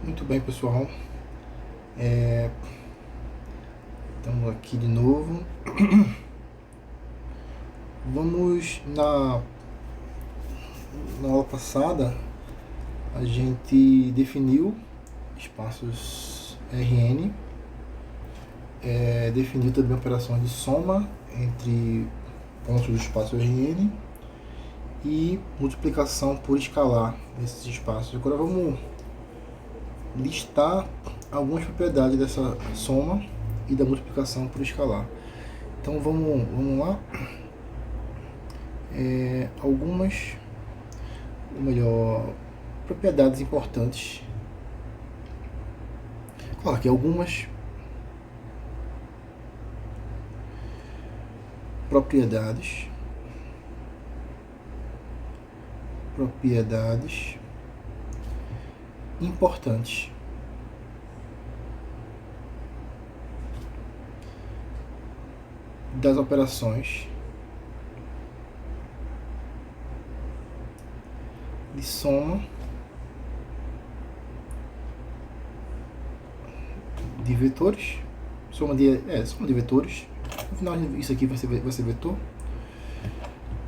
Muito bem, pessoal. Estamos aqui de novo. Vamos na aula passada a gente definiu espaços Rn, definiu também operações de soma entre pontos do espaço Rn e multiplicação por escalar nesses espaços. Agora vamos listar algumas propriedades dessa soma e da multiplicação por escalar. Então vamos lá. Algumas, ou melhor, propriedades importantes. Claro que algumas propriedades importantes das operações de soma de vetores, soma de vetores. No final isso aqui vai ser vetor,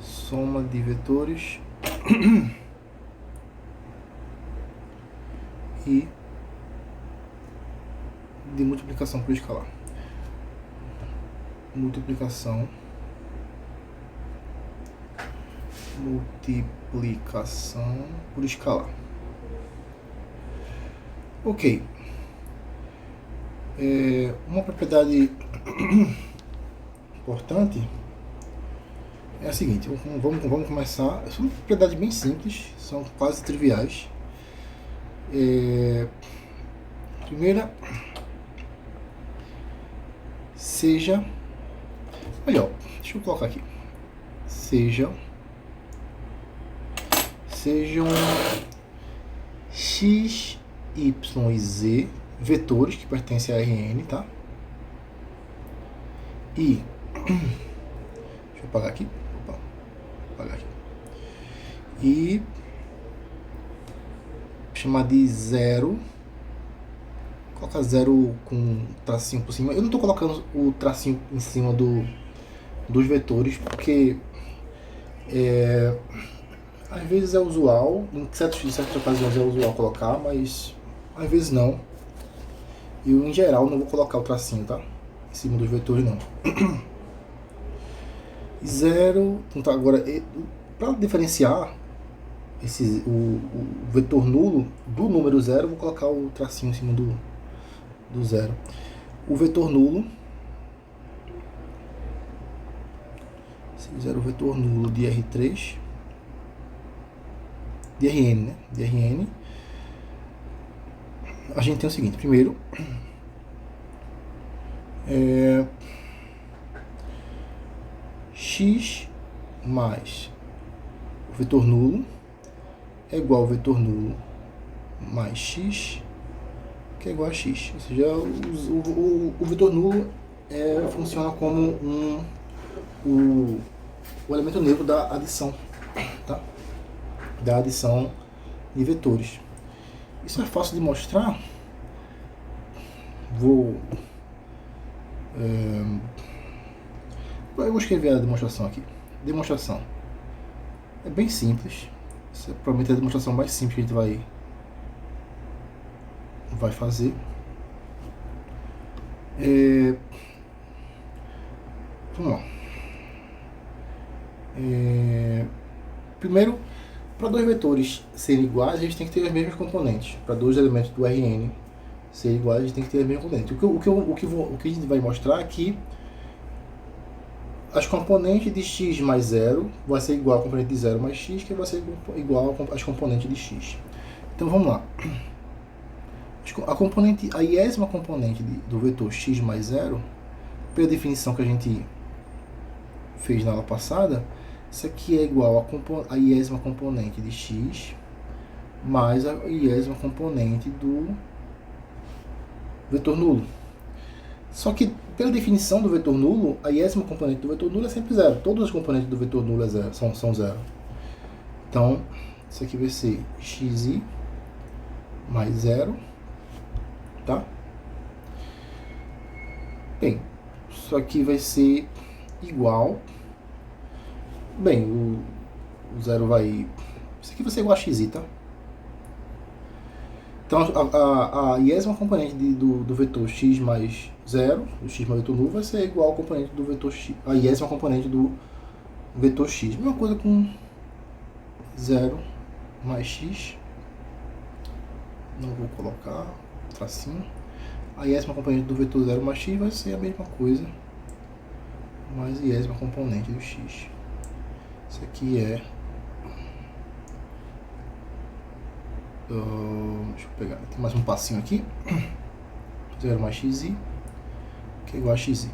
soma de vetores e de multiplicação por escalar. Multiplicação por escalar. Ok. Uma propriedade importante é a seguinte. Vamos começar. São propriedades bem simples, são quase triviais. Primeira, seja, melhor, deixa eu colocar aqui, sejam x, y e z vetores que pertencem a Rn, tá? E deixa eu apagar aqui. E chamar de zero. Colocar zero com tracinho por cima. Eu não estou colocando o tracinho em cima dos vetores porque às vezes é usual, em certas ocasiões é usual colocar, mas às vezes não. Eu, em geral, não vou colocar o tracinho, tá? Em cima dos vetores, não. Zero. Então, agora, para diferenciar o vetor nulo do número zero, eu vou colocar o tracinho em cima do zero. O vetor nulo. Se fizer o vetor nulo de R3. De Rn, né? De Rn. A gente tem o seguinte, primeiro, x mais o vetor nulo é igual ao vetor nulo mais x, que é igual a x. Ou seja, o vetor nulo funciona como o elemento neutro da adição, tá? Da adição de vetores. Isso é fácil de mostrar. Eu vou escrever a demonstração aqui. Demonstração. É bem simples. Essa é provavelmente a demonstração mais simples que a gente vai fazer. Vamos lá. Primeiro, para dois vetores serem iguais, a gente tem que ter as mesmas componentes. Para dois elementos do Rn serem iguais, a gente tem que ter as mesmas componentes. O que a gente vai mostrar é que as componentes de x mais 0 vai ser igual à componente de 0 mais x, que vai ser igual às componentes de x. Então vamos lá. A iésima componente do vetor x mais 0, pela definição que a gente fez na aula passada, isso aqui é igual a iésima componente de x mais a iésima componente do vetor nulo. Só que, pela definição do vetor nulo, a iésima componente do vetor nulo é sempre zero. Todas as componentes do vetor nulo são zero. Então, isso aqui vai ser xi mais 0, tá? Bem, isso aqui vai ser igual. Bem, o zero vai... Isso aqui vai ser igual a x, tá? Então, a iésima componente do vetor x mais 0, o x mais vetor nulo, vai ser igual ao componente do vetor x, a iésima componente do vetor x. Mesma coisa com 0 mais x. Não vou colocar tracinho. A iésima componente do vetor 0 mais x vai ser a mesma coisa, mais a iésima componente do x. Isso aqui é... deixa eu pegar, tem mais um passinho aqui. 0 mais xi, que é igual a xi.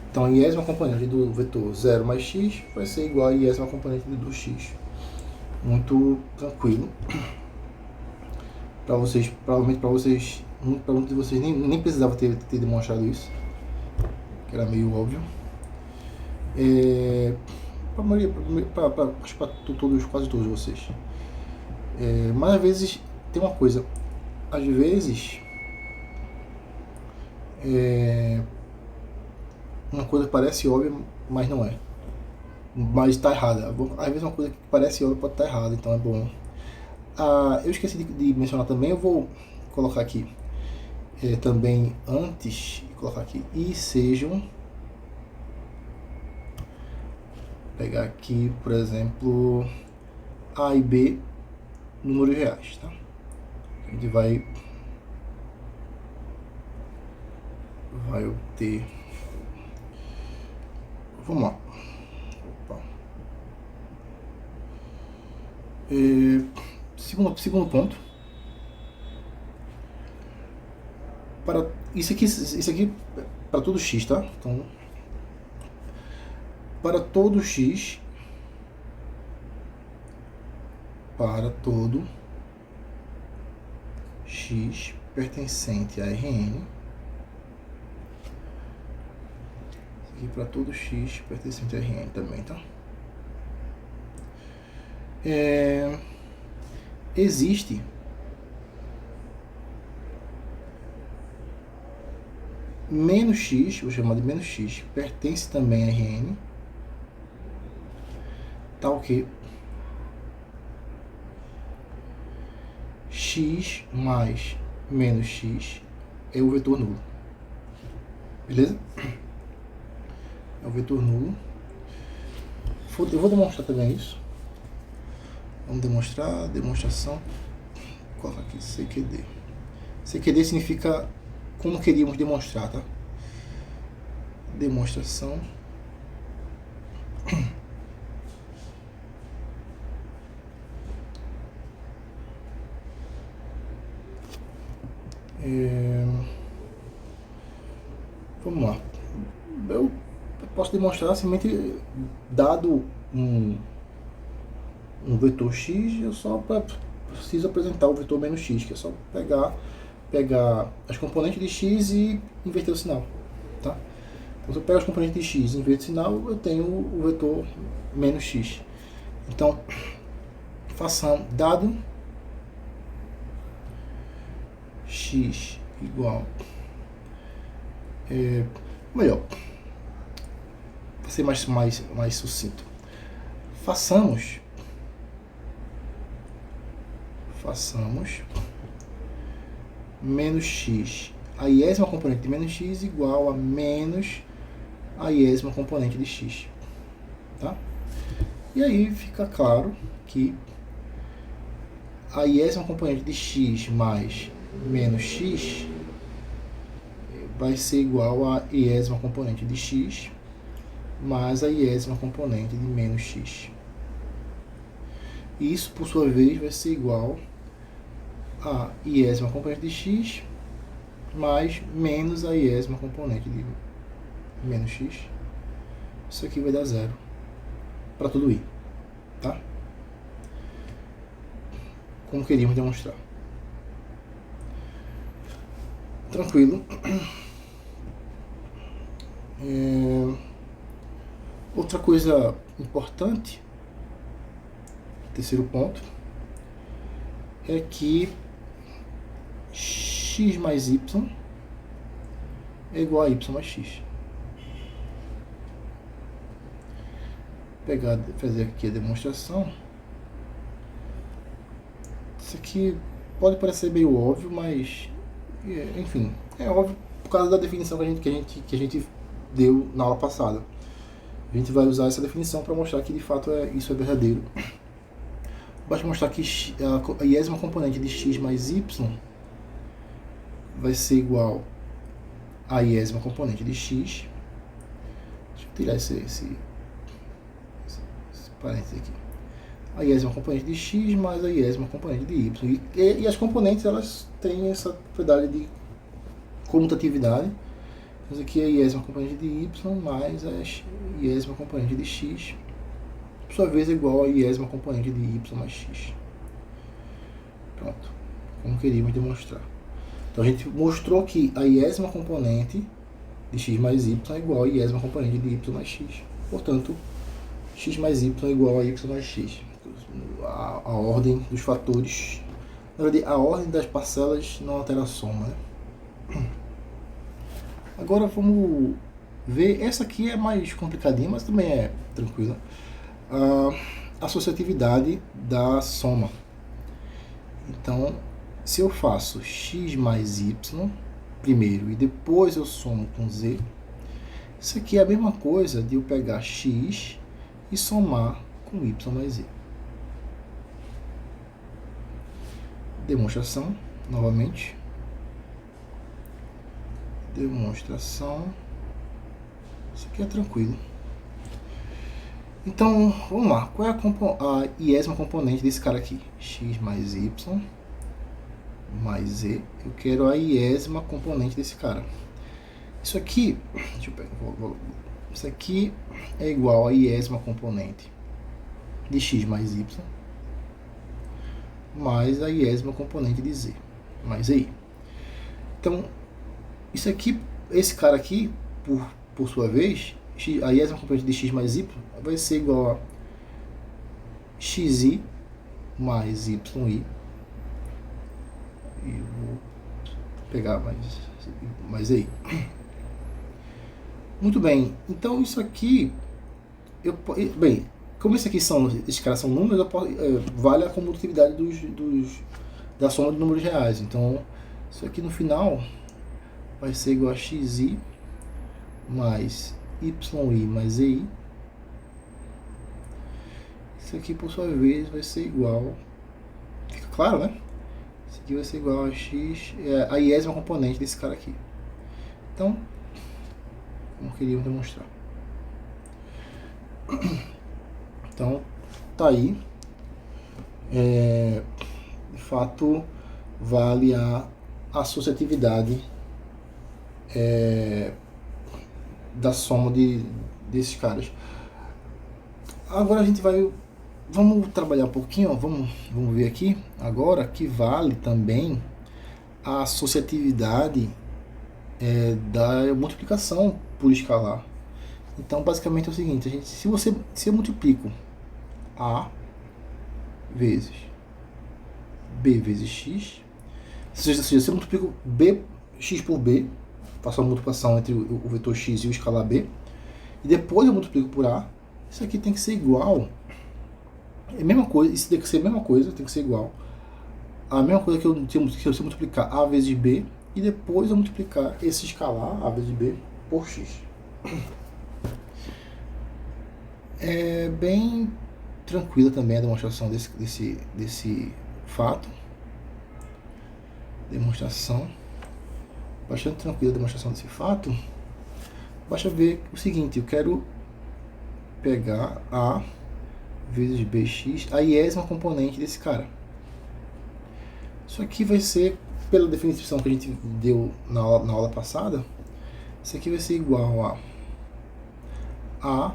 Então a iésima componente do vetor 0 mais x vai ser igual a iésima componente do x. Muito tranquilo. Para vocês, provavelmente para vocês, muitos de vocês nem precisava ter demonstrado isso, que era meio óbvio. Acho para quase todos vocês. Mas às vezes tem uma coisa, às vezes uma coisa parece óbvia, mas não é. Mas está errada. Às vezes uma coisa que parece óbvia pode estar errada, então é bom. Eu esqueci de mencionar também, eu vou colocar aqui também antes, colocar aqui, e sejam, pegar aqui, por exemplo, A e B números reais, tá? A gente vai obter, vamos lá. Opa. Segundo ponto, para isso aqui para todo x, tá? Então, para todo x, pertencente a Rn, e para todo x pertencente a Rn também, tá? Existe menos x, vou chamar de menos x, pertence também a Rn, tal que x mais menos x é o vetor nulo. Beleza? É o vetor nulo. Eu vou demonstrar também isso. Vamos demonstrar, demonstração. Coloca aqui, CQD. CQD significa como queríamos demonstrar, tá? Demonstração. Vamos lá. Eu posso demonstrar simplesmente dado um vetor x, eu só preciso apresentar o vetor menos x, que é só pegar as componentes de x e inverter o sinal, tá? Então, se eu pego as componentes de x e inverto o sinal, eu tenho o vetor menos x. Então, façamos dado x igual, melhor, para ser mais sucinto, façamos menos x, a iésima componente de menos x igual a menos a iésima componente de x, tá? E aí fica claro que a iésima componente de x mais menos x vai ser igual a iésima componente de x mais a iésima componente de menos x. E isso, por sua vez, vai ser igual a iésima componente de x mais menos a iésima componente de menos x. Isso aqui vai dar zero para tudo i, tá? Como queríamos demonstrar. Tranquilo. Outra coisa importante, terceiro ponto, é que x x mais y é igual a y mais x. Fazer aqui a demonstração. Isso aqui pode parecer meio óbvio, mas enfim, é óbvio por causa da definição que a gente deu na aula passada. A gente vai usar essa definição para mostrar que de fato isso é verdadeiro. Basta mostrar que a iésima componente de x mais y vai ser igual a iésima componente de x. Deixa eu tirar esse parênteses aqui. A iésima componente de x mais a iésima componente de y. E as componentes, elas têm essa propriedade de comutatividade. Temos aqui a iésima componente de y mais a iésima componente de x, por sua vez, é igual a iésima componente de y mais x. Pronto, como queríamos demonstrar. Então a gente mostrou que a iésima componente de x mais y é igual a iésima componente de y mais x. Portanto, x mais y é igual a y mais x. A ordem dos fatores, na verdade, a ordem das parcelas não altera a soma, né? Agora vamos ver, essa aqui é mais complicadinha, mas também é tranquila. A associatividade da soma. Então, se eu faço x mais y primeiro e depois eu somo com z, isso aqui é a mesma coisa de eu pegar x e somar com y mais z. Demonstração, novamente. Demonstração. Isso aqui é tranquilo. Então, vamos lá. Qual é a iésima componente desse cara aqui? X mais y mais z. Eu quero a iésima componente desse cara. Isso aqui, deixa eu pegar, isso aqui é igual a iésima componente de x mais y mais a iésima componente de z mais i. Então, isso aqui, esse cara aqui, por sua vez, a iésima componente de x mais y vai ser igual a xi mais yi. E vou pegar mais aí. Muito bem, então isso aqui, bem, como esses caras são números, vale a comutatividade da soma de números reais. Então, isso aqui no final vai ser igual a xi mais yi mais ei. Isso aqui, por sua vez, vai ser igual... Fica claro, né? Isso aqui vai ser igual a x, a iésima componente desse cara aqui. Então, como queríamos demonstrar. Então, tá aí. De fato, vale a associatividade da soma desses caras. Agora a gente vamos trabalhar um pouquinho, ó, vamos ver aqui agora que vale também a associatividade da multiplicação por escalar. Então, basicamente é o seguinte, se eu multiplico A vezes B vezes X, ou seja, se eu multiplico X por B, faço a multiplicação entre o vetor X e o escalar B, e depois eu multiplico por A, isso aqui tem que ser igual, é a mesma coisa, isso tem que ser a mesma coisa, tem que ser igual a mesma coisa que eu multiplicar A vezes B, e depois eu multiplicar esse escalar, A vezes B, por X. É bem tranquila também a demonstração desse fato. Demonstração. Bastante tranquila a demonstração desse fato. Basta ver o seguinte, eu quero pegar A vezes BX, a iésima componente desse cara. Isso aqui vai ser, pela definição que a gente deu na aula passada, isso aqui vai ser igual a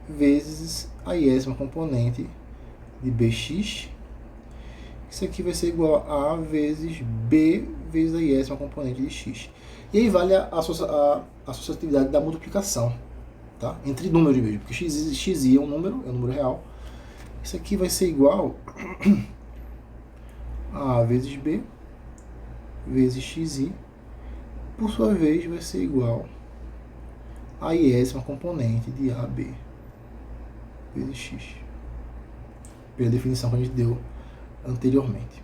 vezes a iésima componente de BX. Isso aqui vai ser igual a vezes B vezes a iésima componente de X. E aí vale a associatividade da multiplicação, tá? Entre números mesmo, porque xi é um número real. Isso aqui vai ser igual a vezes B vezes xi, por sua vez, vai ser igual a iésima componente de AB vezes x, pela definição que a gente deu anteriormente.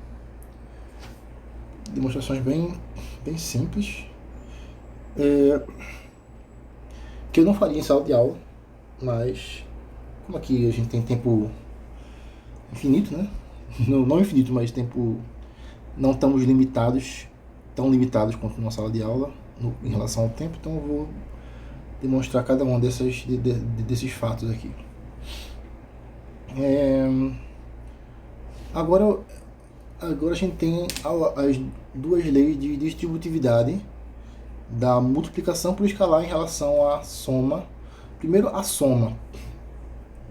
Demonstrações bem simples, que eu não faria em sala de aula, mas como aqui a gente tem tempo infinito, né? Não infinito, mas tempo, não estamos limitados, tão limitados quanto na sala de aula em relação ao tempo, então eu vou demonstrar cada um desses fatos aqui. Agora a gente tem as duas leis de distributividade da multiplicação por escalar em relação à soma. Primeiro, a soma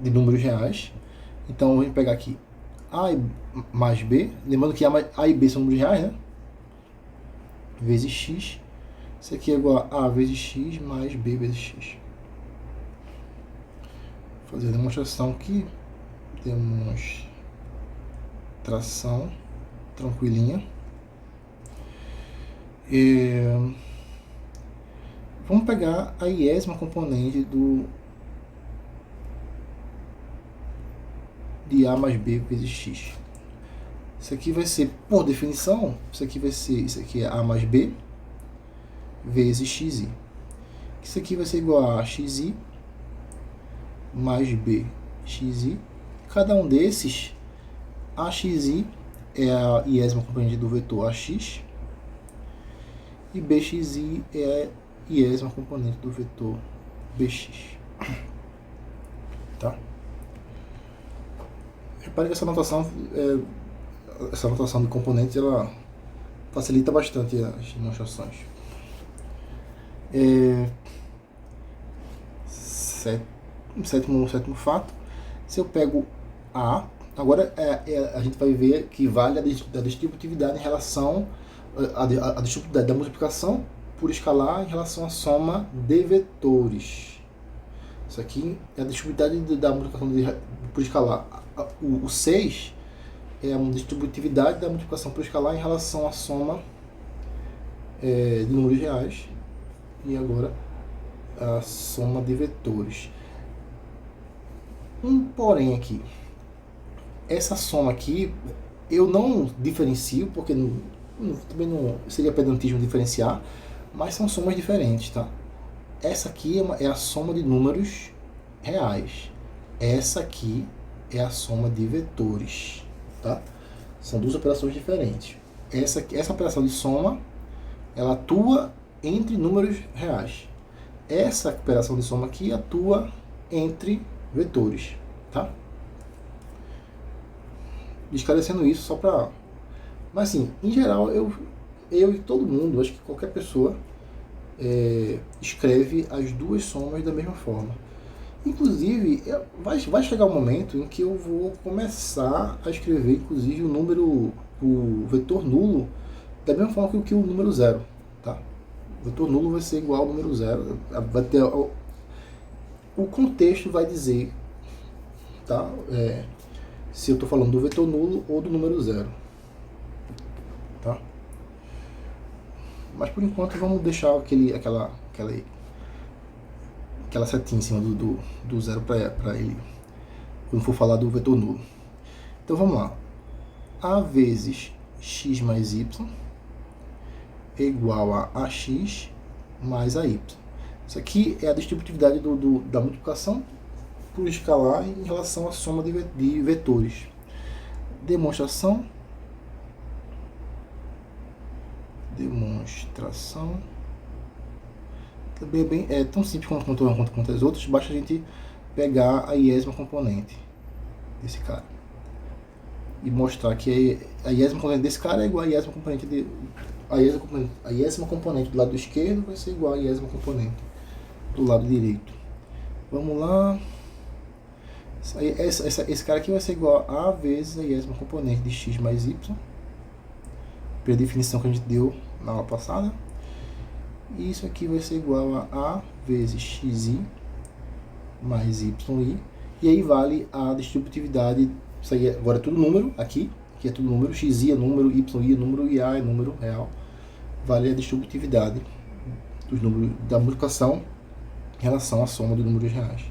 de números reais. Então, vamos pegar aqui A mais B. Lembrando que A e B são números reais, né? Vezes x. Isso aqui é igual a vezes x mais B vezes x. Vou fazer a demonstração aqui. Demonstração tranquilinha. Vamos pegar a iésima componente de A mais B vezes x. Isso aqui vai ser, por definição, isso aqui é A mais B vezes xi. Isso aqui vai ser igual a xi mais b xi. Cada um desses, a xi é a iésima componente do vetor ax e bxi é a iésima componente do vetor bx. Tá? Repare que essa notação de componentes, ela facilita bastante as demonstrações. Sétimo fato. Se eu pego A, agora a gente vai ver que vale a distributividade em relação a distributividade da multiplicação por escalar em relação à soma de vetores. Isso aqui é a distributividade da multiplicação por escalar. O 6 é a distributividade da multiplicação por escalar em relação à soma de números reais. E agora a soma de vetores. Porém aqui, essa soma aqui eu não diferencio, porque também não seria pedantismo diferenciar, mas são somas diferentes, tá? Essa aqui é a soma de números reais. Essa aqui é a soma de vetores, tá? São duas operações diferentes. Essa operação de soma, ela atua entre números reais. Essa operação de soma aqui atua entre vetores, tá? Esclarecendo isso só para... Mas assim, em geral, eu e todo mundo, acho que qualquer pessoa escreve as duas somas da mesma forma. Inclusive, vai chegar um momento em que eu vou começar a escrever, inclusive, o vetor nulo da mesma forma que o número zero, tá? O vetor nulo vai ser igual ao número zero. Vai ter, o contexto vai dizer, tá? Se eu estou falando do vetor nulo ou do número zero, tá? Mas por enquanto vamos deixar aquela setinha em cima do zero para ele, quando for falar do vetor nulo. Então vamos lá. A vezes x mais y é igual a ax mais a y. Isso aqui é a distributividade da multiplicação por escalar em relação à soma de vetores. Demonstração. Também é tão simples quanto as outras, basta a gente pegar a iésima componente desse cara e mostrar que a iésima componente desse cara é igual a iésima componente a iésima componente do lado esquerdo vai ser igual a iésima componente do lado direito. Vamos lá. Esse cara aqui vai ser igual a vezes a iésima componente de x mais y, pela definição que a gente deu na aula passada. E isso aqui vai ser igual a vezes xi mais yi. E aí vale a distributividade. Isso aí agora é tudo número aqui. Aqui é tudo número. Xi é número, yi é número e a é número real. vale a distributividade dos números da multiplicação em relação à soma dos números reais.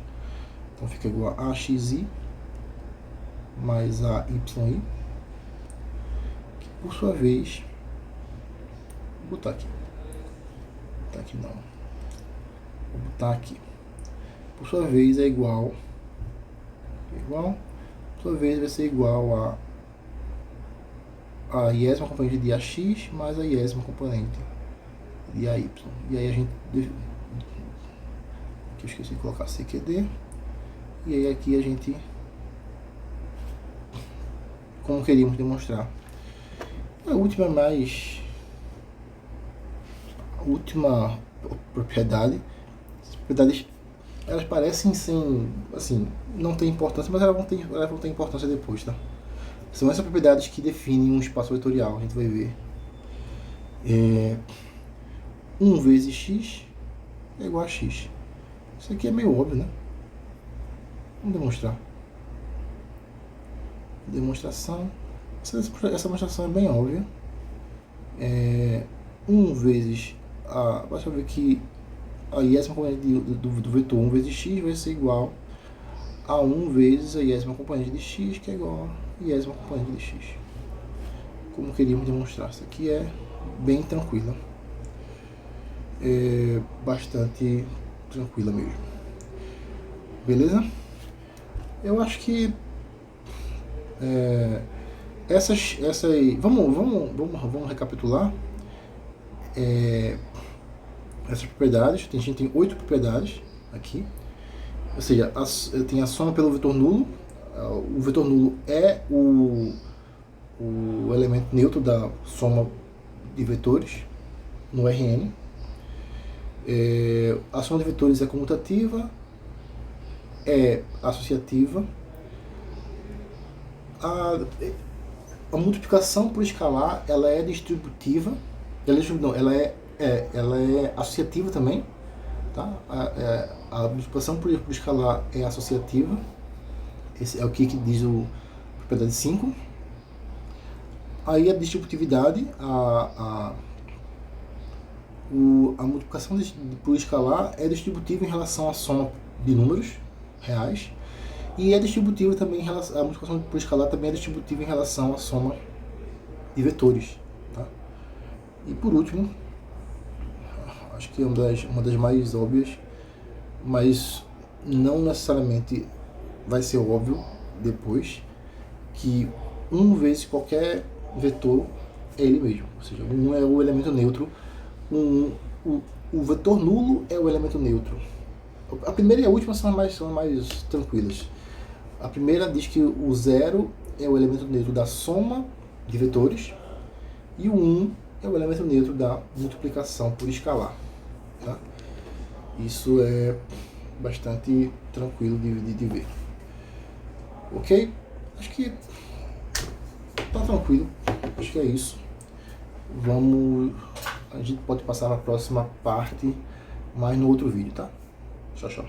Então fica igual a AXI mais a YI, que por sua vez, vou botar aqui. Não. Vou botar aqui. Por sua vez é igual. Por sua vez vai ser igual a iésima componente de AX mais a iésima componente de AY. E aí a gente... Aqui eu esqueci de colocar CQD. E aí aqui a gente... Como queríamos demonstrar. A última propriedade. As propriedades, elas parecem sem, assim, não tem importância, mas elas vão ter importância depois, tá? São essas propriedades que definem um espaço vetorial, a gente vai ver. 1 vezes x é igual a x. Isso aqui é meio óbvio, né? Vamos demonstrar. Demonstração. Essa demonstração é bem óbvia. 1 vezes basta ver que a iésima componente do vetor 1 vezes x vai ser igual a 1 vezes a iésima componente de x, que é igual a iésima componente de x. Como queríamos demonstrar. Isso aqui é bem tranquila. Bastante tranquila mesmo. Beleza? Eu acho que vamos recapitular essas propriedades. A gente tem 8 propriedades aqui, ou seja, tem a soma pelo vetor nulo. O vetor nulo é o elemento neutro da soma de vetores no Rn. A soma de vetores é comutativa, é associativa. A multiplicação por escalar, ela é distributiva, ela é associativa também, tá? A multiplicação por escalar é associativa. Esse é o que diz o propriedade 5. Aí a distributividade, a multiplicação por escalar é distributiva em relação à soma de números reais. E é distributiva também em relação, a multiplicação por escalar também é distributiva em relação à soma de vetores, tá? E por último, acho que é uma das mais óbvias, mas não necessariamente vai ser óbvio depois, que 1 vezes qualquer vetor é ele mesmo, ou seja, 1 é o elemento neutro, o vetor nulo é o elemento neutro. A primeira e a última são mais tranquilas. A primeira diz que o 0 é o elemento neutro da soma de vetores e o 1 é o elemento neutro da multiplicação por escalar, tá? Isso é bastante tranquilo de ver. Ok? Acho que tá tranquilo. Acho que é isso. A gente pode passar para a próxima parte, mas no outro vídeo, tá? Tchau, tchau.